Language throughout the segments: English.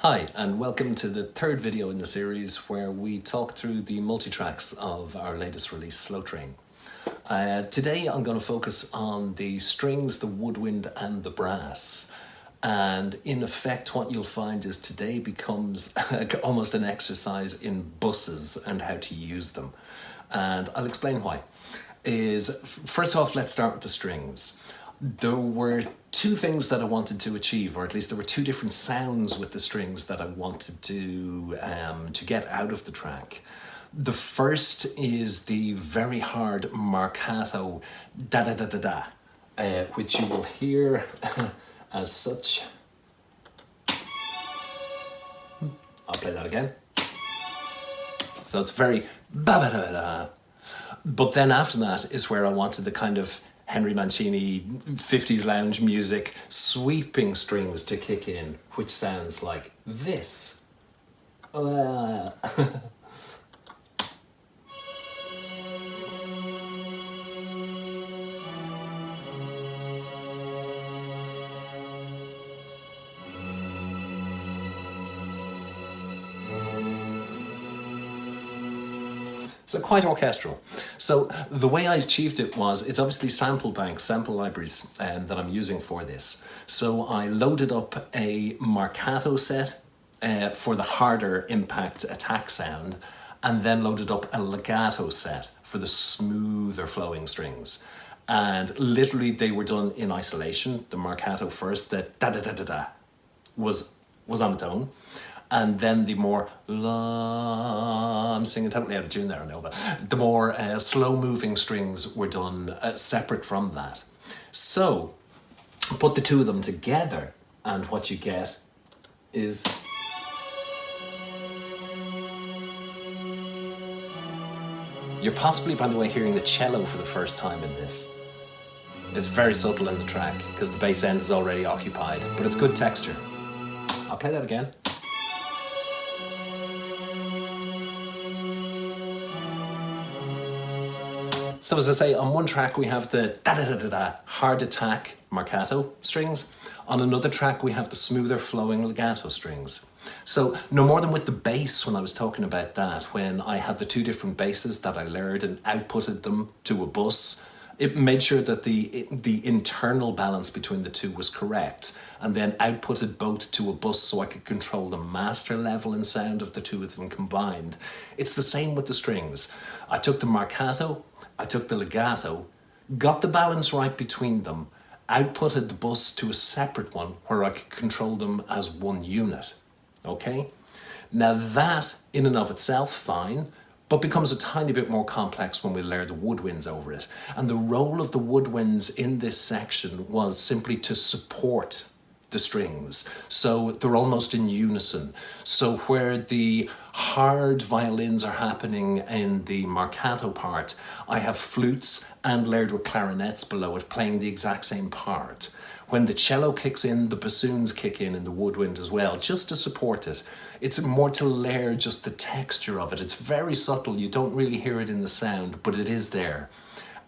Hi, and welcome to the third video in the series where we talk through the multi-tracks of our latest release, Slow Train. Today I'm going to focus on the strings, the woodwind and the brass. And in effect what you'll find is today becomes almost an exercise in buses and how to use them. And I'll explain why. First off, let's start with the strings. There were two things that I wanted to achieve, or at least there were two different sounds with the strings that I wanted to get out of the track. The first is the very hard marcato da-da-da-da-da, which you will hear as such. I'll play that again. So it's very ba-ba-da-da. But then after that is where I wanted the kind of Henry Mancini 50s lounge music sweeping strings to kick in, which sounds like this. So quite orchestral. So the way I achieved it was, it's obviously sample banks, sample libraries that I'm using for this. So I loaded up a marcato set for the harder impact attack sound, and then loaded up a legato set for the smoother flowing strings. And literally they were done in isolation. The marcato first, the da-da-da-da-da was on its own. And then the more, I'm singing totally out of tune there, I know, but the more slow moving strings were done separate from that. So put the two of them together and what you get is you're possibly, by the way, hearing the cello for the first time in this. It's very subtle in the track because the bass end is already occupied, but it's good texture. I'll play that again. So as I say, on one track we have the da-da-da-da-da hard attack marcato strings. On another track we have the smoother flowing legato strings. So no more than with the bass, when I was talking about that, when I had the two different basses that I layered and outputted them to a bus, it made sure that the internal balance between the two was correct, and then outputted both to a bus so I could control the master level and sound of the two of them combined. It's the same with the strings. I took the marcato, I took the legato, got the balance right between them, outputted the bus to a separate one where I could control them as one unit. Okay? Now that, in and of itself, fine, but becomes a tiny bit more complex when we layer the woodwinds over it. And the role of the woodwinds in this section was simply to support the strings. So they're almost in unison. So where the hard violins are happening in the marcato part, I have flutes and layered with clarinets below it playing the exact same part. When the cello kicks in, the bassoons kick in the woodwind as well, just to support it. It's more to layer just the texture of it. It's very subtle, you don't really hear it in the sound, but it is there.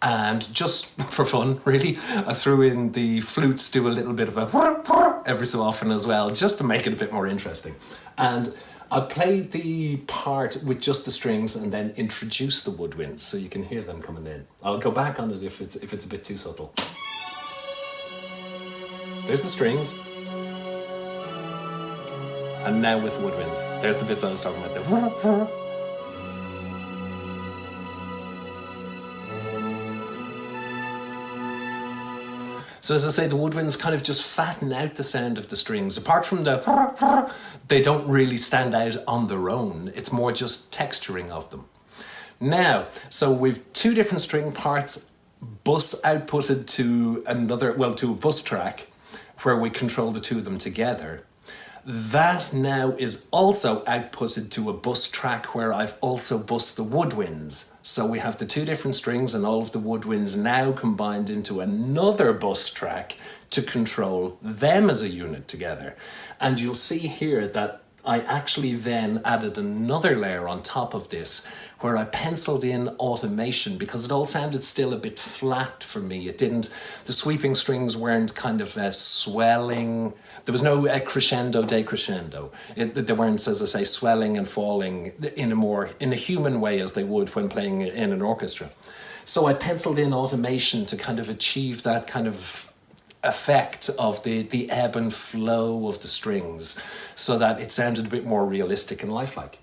And just for fun, really, I threw in the flutes, do a little bit of a every so often as well, just to make it a bit more interesting. And I played the part with just the strings and then introduce the woodwinds so you can hear them coming in. I'll go back on it if it's a bit too subtle. So there's the strings. And now with woodwinds. There's the bits I was talking about. So as I say, the woodwinds kind of just fatten out the sound of the strings. Apart from the they don't really stand out on their own. It's more just texturing of them. Now, so we've two different string parts, bus outputted to to a bus track where we control the two of them together. That now is also outputted to a bus track where I've also bussed the woodwinds. So we have the two different strings and all of the woodwinds now combined into another bus track to control them as a unit together. And you'll see here that I actually then added another layer on top of this where I penciled in automation because it all sounded still a bit flat for me. It didn't, the sweeping strings weren't kind of swelling. There was no crescendo, decrescendo. They weren't, as I say, swelling and falling in a human way as they would when playing in an orchestra. So I penciled in automation to kind of achieve that kind of effect of the ebb and flow of the strings so that it sounded a bit more realistic and lifelike.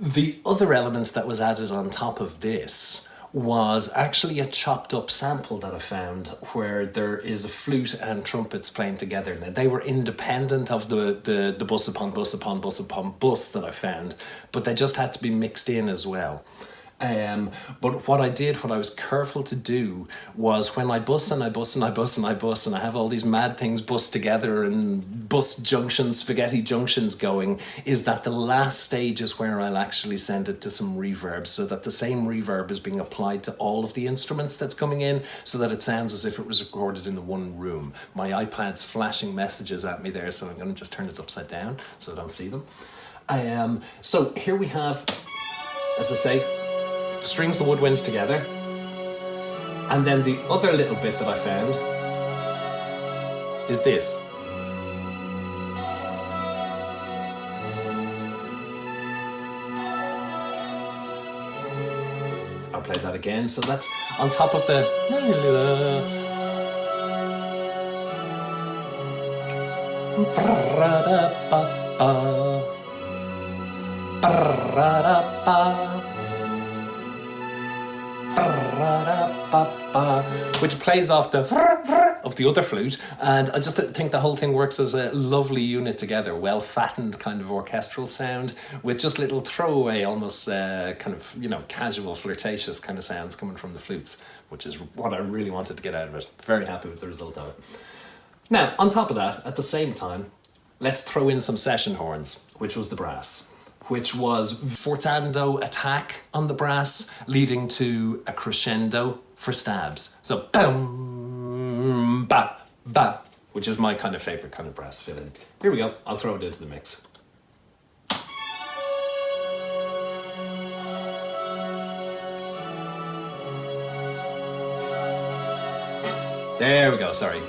The other element that was added on top of this was actually a chopped up sample that I found where there is a flute and trumpets playing together. Now, they were independent of the bus upon bus upon bus upon bus that I found, but they just had to be mixed in as well. But what I was careful to do was when I bus and I bus and I bus and I bus and I have all these mad things bust together and bus junctions, spaghetti junctions going, is that the last stage is where I'll actually send it to some reverb so that the same reverb is being applied to all of the instruments that's coming in so that it sounds as if it was recorded in the one room. My iPad's flashing messages at me there, so I'm going to just turn it upside down so I don't see them. So here we have, as I say, strings the woodwinds together, and then the other little bit that I found is this. I'll play that again. So that's on top of the which plays off the of the other flute, and I just think the whole thing works as a lovely unit together, well fattened kind of orchestral sound with just little throwaway, almost kind of, you know, casual flirtatious kind of sounds coming from the flutes, which is what I really wanted to get out of it. Very happy with the result of it. Now, on top of that, at the same time, let's throw in some session horns, which was the brass, which was forzando attack on the brass, leading to a crescendo for stabs. So, boom, ba, ba, which is my kind of favorite kind of brass fill in. Here we go, I'll throw it into the mix. There we go, sorry.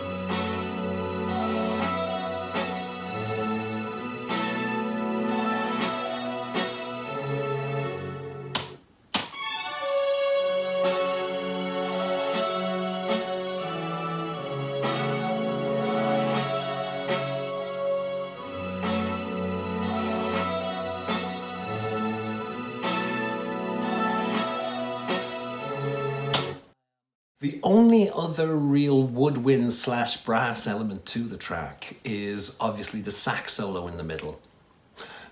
The only other real woodwind / brass element to the track is obviously the sax solo in the middle.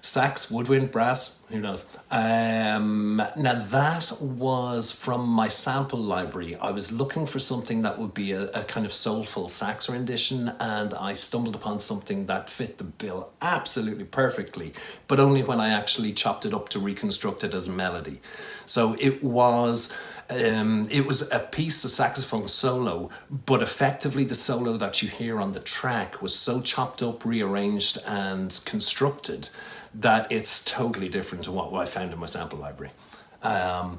Sax, woodwind, brass, who knows? Now that was from my sample library. I was looking for something that would be a kind of soulful sax rendition, and I stumbled upon something that fit the bill absolutely perfectly, but only when I actually chopped it up to reconstruct it as a melody. So it was a piece, a saxophone solo, but effectively the solo that you hear on the track was so chopped up, rearranged and constructed that it's totally different to what I found in my sample library. And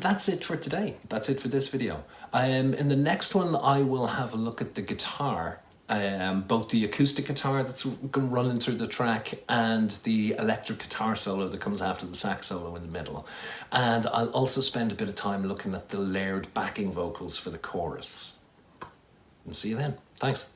that's it for today. That's it for this video. In the next one, I will have a look at the guitar, both the acoustic guitar that's running through the track and the electric guitar solo that comes after the sax solo in the middle. And I'll also spend a bit of time looking at the layered backing vocals for the chorus. And see you then. Thanks.